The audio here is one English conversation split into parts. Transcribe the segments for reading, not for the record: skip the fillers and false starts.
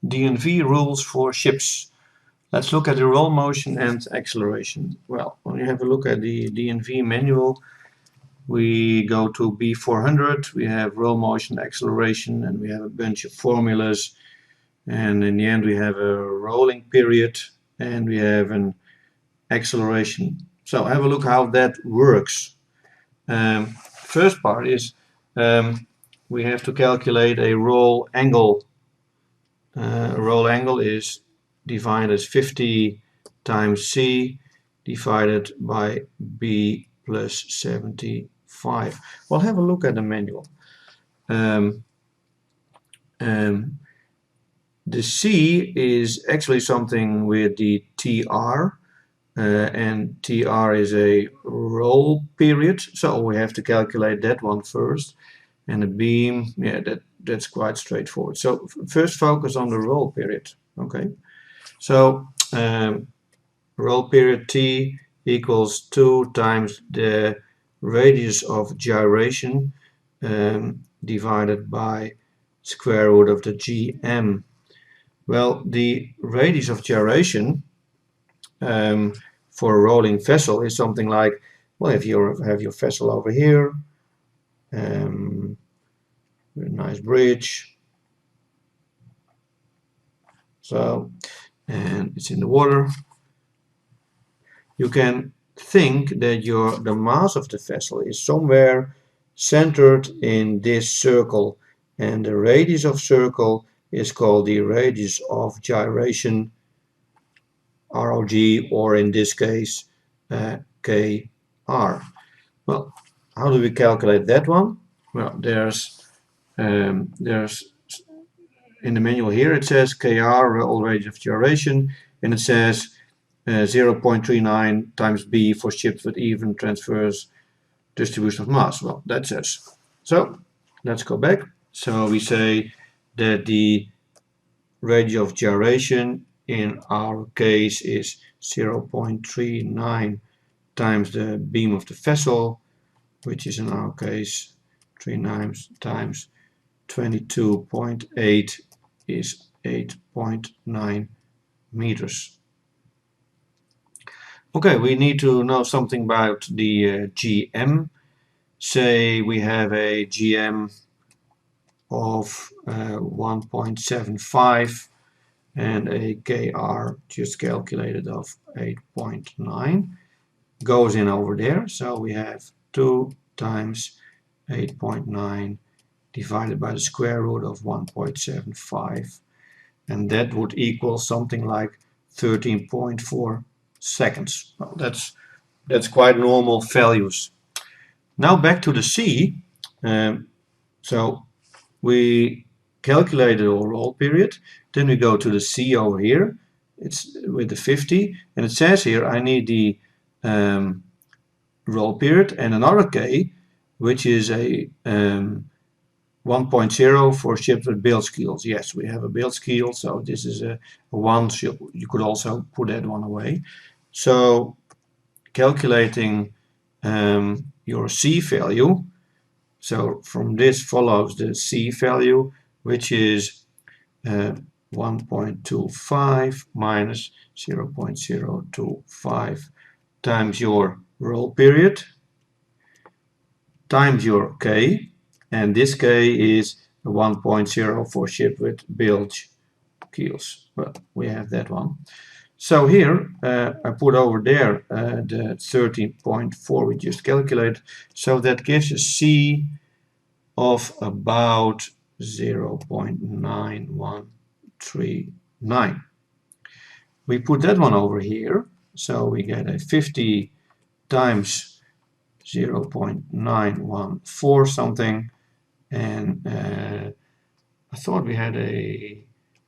DNV rules for ships. Let's look at the roll motion and acceleration. Well, when you have a look at the DNV manual, we go to B400, we have roll motion, acceleration, and we have a bunch of formulas. And in the end we have a rolling period and we have an acceleration. So have a look how that works. First part is we have to calculate a roll angle. Roll angle is defined as 50 times C divided by B plus 75. Well, have a look at the manual. The C is actually something with the TR, and TR is a roll period, so we have to calculate that one first. And the beam, yeah, that's quite straightforward. So first focus on the roll period. Okay, so roll period T equals 2 times the radius of gyration divided by square root of the GM. Well, the radius of gyration for a rolling vessel is something like, well, if you have your vessel over here, with a nice bridge, so, and it's in the water, you can think that the mass of the vessel is somewhere centered in this circle, and the radius of circle is called the radius of gyration, ROG, or in this case KR. Well, how do we calculate that one? Well, there's in the manual here it says KR, roll radius of gyration, and it says 0.39 times B for ships with even transverse distribution of mass. Well, that's it. So let's go back. So we say that the radius of gyration in our case is 0.39 times the beam of the vessel, which is in our case 39 times 22.8 is 8.9 meters. Okay, we need to know something about the GM. Say we have a GM of 1.75 and a KR just calculated of 8.9 goes in over there. So we have 2 times 8.9 divided by the square root of 1.75, and that would equal something like 13.4 seconds. Well, that's quite normal values. Now back to the C. So we calculated our roll period, then we go to the C over here, it's with the 50, and it says here I need the roll period and another K, which is a 1.0 for ships with bilge keels. Yes, we have a bilge keel, so this is a 1, so you could also put that one away. So calculating your C value, so from this follows the C value, which is 1.25 minus 0.025 times your roll period times your K, and this K is 1.0 for ship with bilge keels. Well, we have that one. So here I put over there the 13.4 we just calculated, so that gives a C of about 0.9139. We put that one over here, so we get a 50 times 0.914 something, and I thought we had a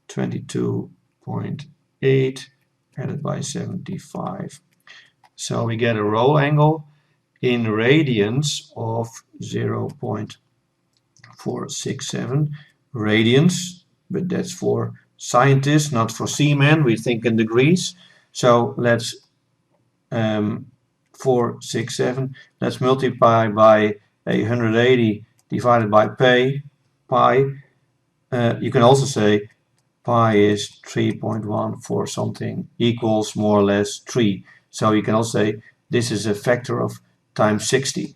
22.8 added by 75. So we get a roll angle in radians of 0.467 radians, but that's for scientists, not for seamen. We think in degrees. So let's 467. Let's multiply by 180 divided by pi. You can also say pi is 3.14 something equals more or less 3. So you can also say this is a factor of times 60.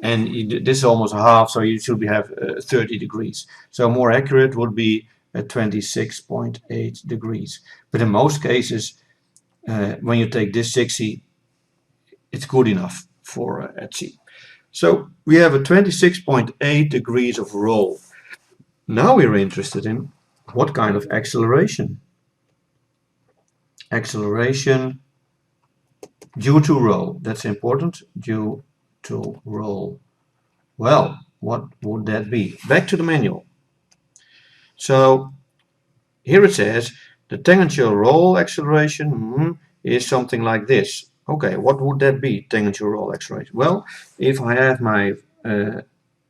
And this is almost half, so you should have 30 degrees. So more accurate would be 26.8 degrees. But in most cases, when you take this 60, it's good enough for at sea. So we have a 26.8 degrees of roll. Now we're interested in what kind of acceleration. Acceleration due to roll. That's important. Due to roll. Well, what would that be? Back to the manual. So here it says the tangential roll acceleration is something like this. Okay, what would that be, tangential roll acceleration? Well, if I have my,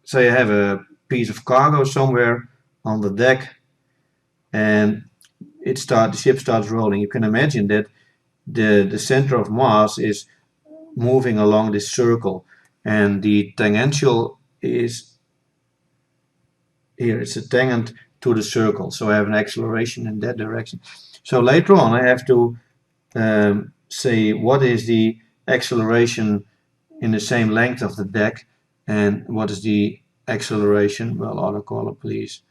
say I have a piece of cargo somewhere on the deck and the ship starts rolling, you can imagine that the center of mass is moving along this circle, and the tangential is here. It's a tangent to the circle, so I have an acceleration in that direction. So later on I have to say what is the acceleration in the same length of the deck and what is the acceleration, well, autocolor please,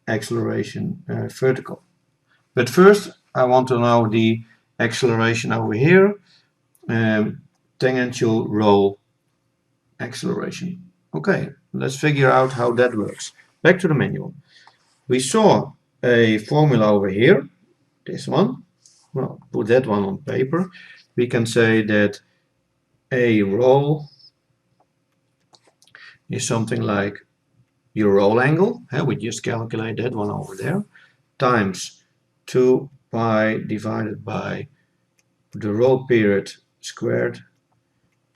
acceleration vertical. But first I want to know the acceleration over here, tangential roll acceleration. Okay, let's figure out how that works. Back to the manual. We saw a formula over here, this one. Well, put that one on paper. We can say that a roll is something like your roll angle, we just calculate that one over there, times 2 pi divided by the roll period squared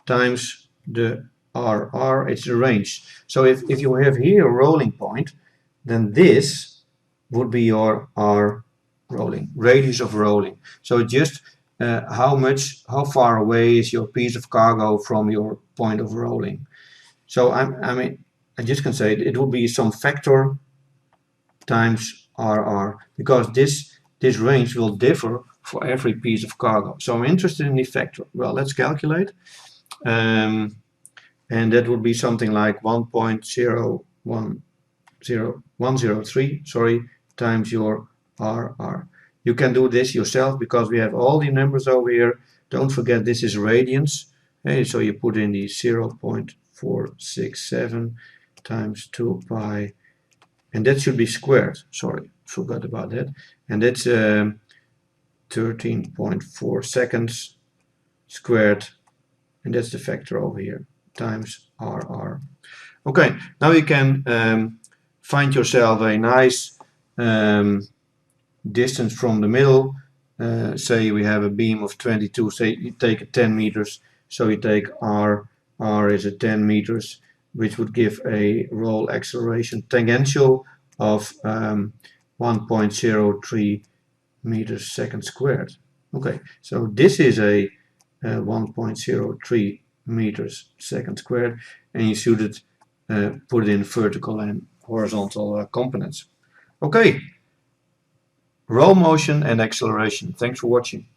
times the RR, it's the range. So if you have here a rolling point, then this would be your R rolling, radius of rolling. So just how far away is your piece of cargo from your point of rolling. So I just can say it would be some factor times RR, because this range will differ for every piece of cargo. So I'm interested in the factor. Well, let's calculate. And that would be something like 1.0103, sorry, times your RR. You can do this yourself because we have all the numbers over here. Don't forget this is radians. Hey, so you put in the 0.467 times 2 pi, and that should be squared. Sorry, forgot about that. And that's 13.4 seconds squared, and that's the factor over here, times RR. Okay, now you can find yourself a nice distance from the middle. Say we have a beam of 22, say you take 10 meters, so you take R is at 10 meters, which would give a roll acceleration tangential of 1.03 meters second squared. Okay, so this is a 1.03 meters second squared, and you should put it in vertical and horizontal components. Okay, roll motion and acceleration. Thanks for watching.